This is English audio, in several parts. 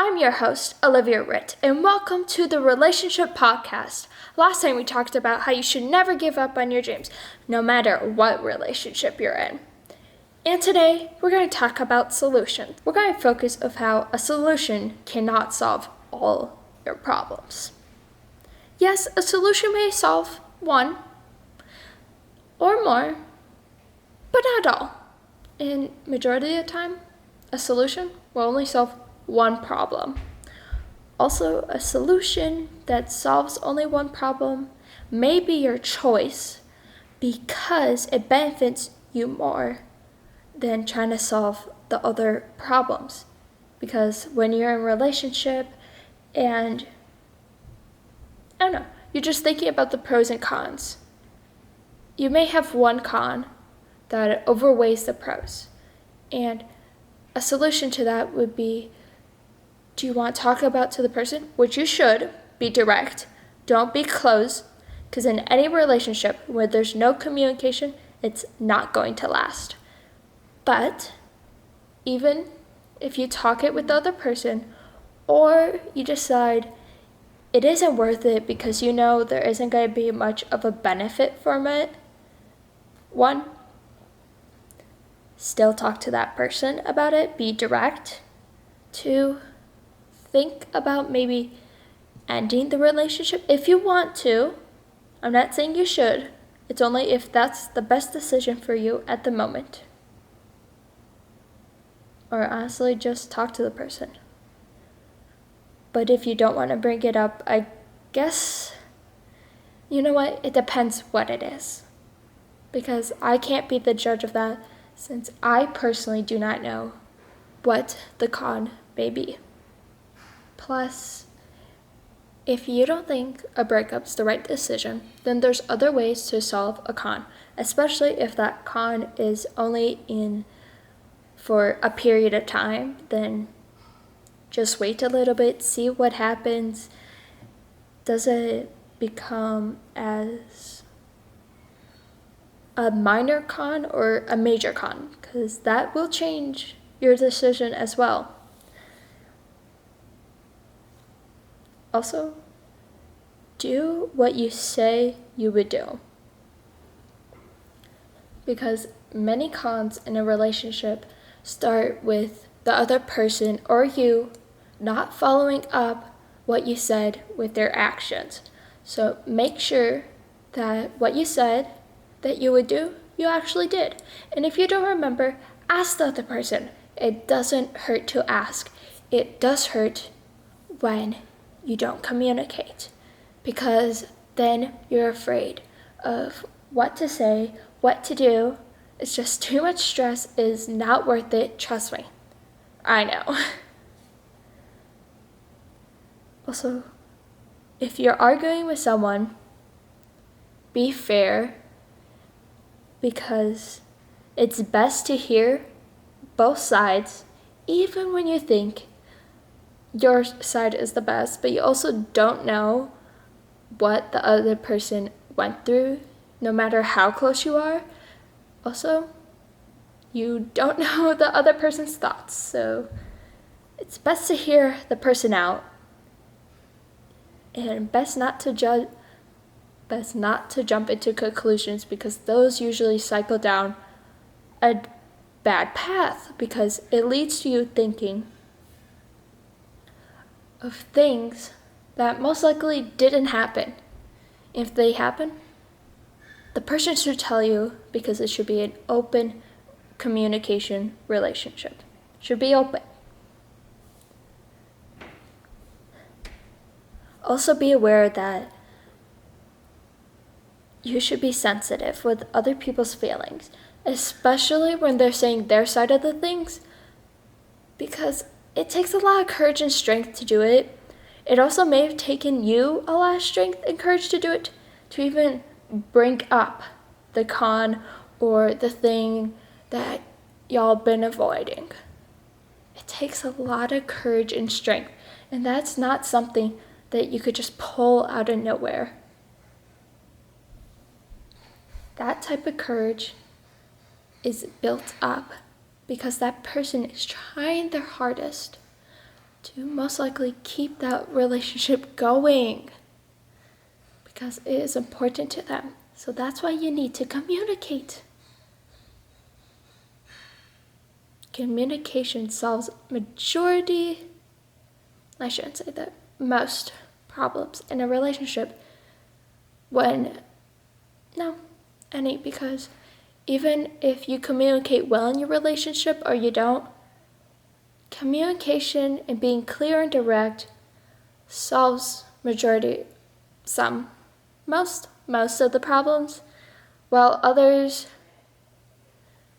I'm your host, Olivia, and welcome to the Relationship Podcast. Last time we talked about how you should never give up on your dreams, no matter what relationship you're in. And today, we're going to talk about solutions. We're going to focus on how a solution cannot solve all your problems. Yes, a solution may solve one or more, but not all. And majority of the time, a solution will only solve one problem. Also, a solution that solves only one problem may be your choice because it benefits you more than trying to solve the other problems. Because when you're in a relationship and, you're just thinking about the pros and cons, you may have one con that overweighs the pros. And a solution to that would be, do you want to talk about to the person? Which you should. Be direct. Don't be closed. Because in any relationship where there's no communication, it's not going to last. But even if you talk it with the other person, or you decide it isn't worth it because you know there isn't going to be much of a benefit from it, one, still talk to that person about it. Be direct. Two, think about maybe ending the relationship if you want to. I'm not saying you should. It's only if that's the best decision for you at the moment. Or honestly, just talk to the person. But if you don't want to bring it up, I guess, you know what? It depends what it is. Because I can't be the judge of that since I personally do not know what the con may be. Plus, if you don't think a breakup's the right decision, then there's other ways to solve a con, especially if that con is only in for a period of time. Then just wait a little bit, see what happens. Does it become as a minor con or a major con? Because that will change your decision as well. Also, do what you say you would do. Because many cons in a relationship start with the other person or you not following up what you said with their actions. So make sure that what you said that you would do, you actually did. And if you don't remember, ask the other person. It doesn't hurt to ask. It does hurt when you don't communicate, because then you're afraid of what to say, what to do. It's just too much stress. Is not worth it. Trust me. I know. Also, if you're arguing with someone, be fair, because it's best to hear both sides, even when you think your side is the best, but you also don't know what the other person went through, no matter how close you are. Also, you don't know the other person's thoughts, so it's best to hear the person out, and best not to jump into conclusions, because those usually cycle down a bad path, because it leads to you thinking of things that most likely didn't happen. If they happen, the person should tell you, because it should be an open communication relationship. Should be open. Also be aware that you should be sensitive with other people's feelings, especially when they're saying their side of the things, because it takes a lot of courage and strength to do it. It also may have taken you a lot of strength and courage to do it, to even bring up the con or the thing that y'all been avoiding. It takes a lot of courage and strength, and that's not something that you could just pull out of nowhere. That type of courage is built up because that person is trying their hardest to most likely keep that relationship going because it is important to them. So that's why you need to communicate. Communication solves most problems in a relationship because even if you communicate well in your relationship or you don't, communication and being clear and direct solves most of the problems, while others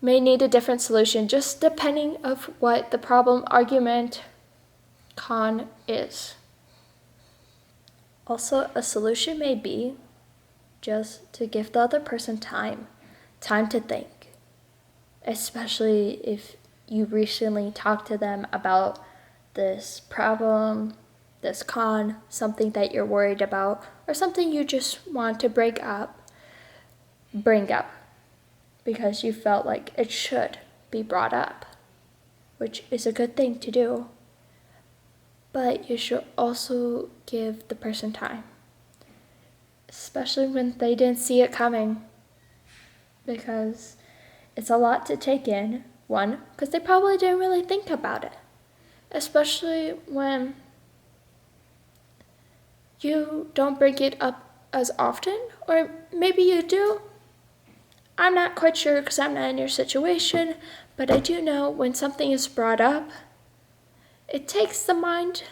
may need a different solution, just depending of what the problem, argument, con is. Also, a solution may be just to give the other person time to think, especially if you recently talked to them about this problem, this con, something that you're worried about, or something you just want to bring up because you felt like it should be brought up, which is a good thing to do. But you should also give the person time, especially when they didn't see it coming, because it's a lot to take in. One, because they probably didn't really think about it, especially when you don't bring it up as often, or maybe you do. I'm not quite sure because I'm not in your situation, but I do know when something is brought up, it takes the mind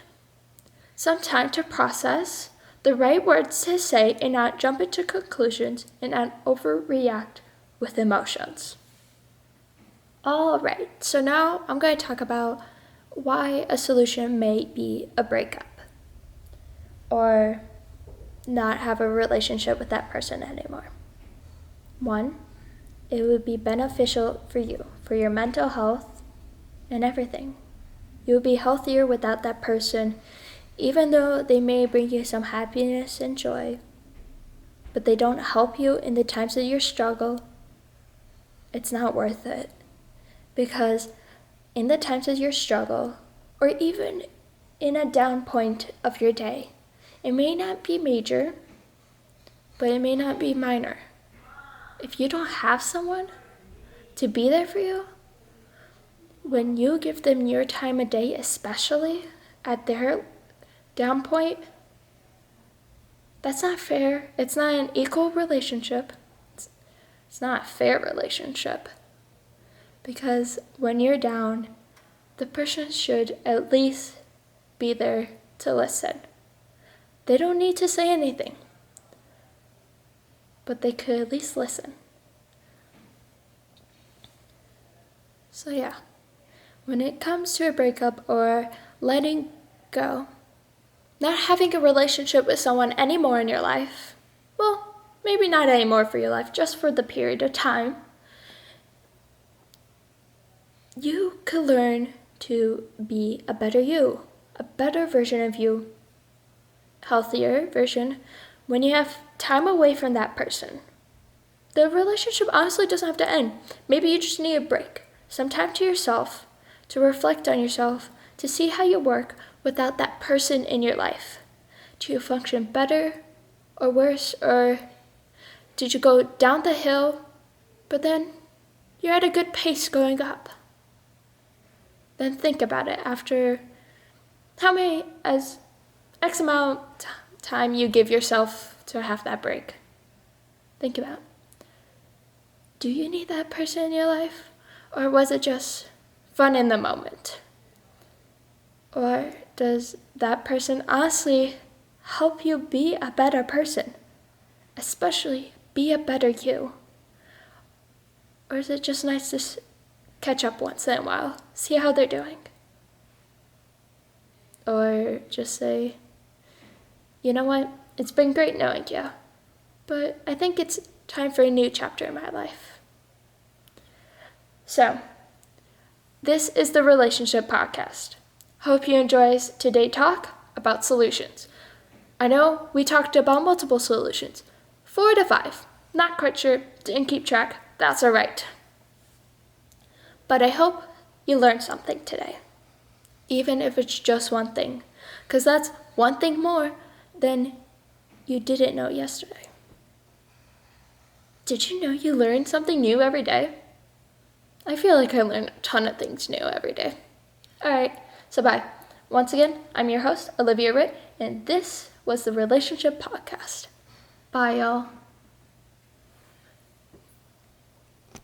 some time to process the right words to say and not jump into conclusions and not overreact with emotions. All right, so now I'm going to talk about why a solution may be a breakup or not have a relationship with that person anymore. One, it would be beneficial for you, for your mental health and everything. You would be healthier without that person, even though they may bring you some happiness and joy, but they don't help you in the times of your struggle. It's not worth it, because in the times of your struggle, or even in a down point of your day, it may not be major, but it may not be minor. If you don't have someone to be there for you, when you give them your time of day, especially at their down point, that's not fair. It's not an equal relationship. It's not a fair relationship. Because when you're down, the person should at least be there to listen. They don't need to say anything, but they could at least listen. So yeah, when it comes to a breakup or letting go, not having a relationship with someone anymore in your life, well, maybe not anymore for your life, just for the period of time, you could learn to be a better you, a better version of you, healthier version, when you have time away from that person. The relationship honestly doesn't have to end. Maybe you just need a break, some time to yourself, to reflect on yourself, to see how you work without that person in your life. Do you function better or worse, or did you go down the hill, but then you're at a good pace going up? Then think about it after X amount time you give yourself to have that break. Think about, do you need that person in your life? Or was it just fun in the moment? Or does that person honestly help you be a better person? Especially be a better you? Or is it just nice to catch up once in a while, see how they're doing? Or just say, you know what, it's been great knowing you, but I think it's time for a new chapter in my life. So, this is the Relationship Podcast. Hope you enjoy today's talk about solutions. I know we talked about multiple solutions, 4 to 5. Not quite sure, didn't keep track, that's alright. But I hope you learned something today. even if it's just one thing, because that's one thing more than you didn't know yesterday. Did you know you learn something new every day? I feel like I learn a ton of things new every day. All right, so bye. Once again, I'm your host, Olivia Ritt, and this was the Relationship Podcast. Bye, y'all.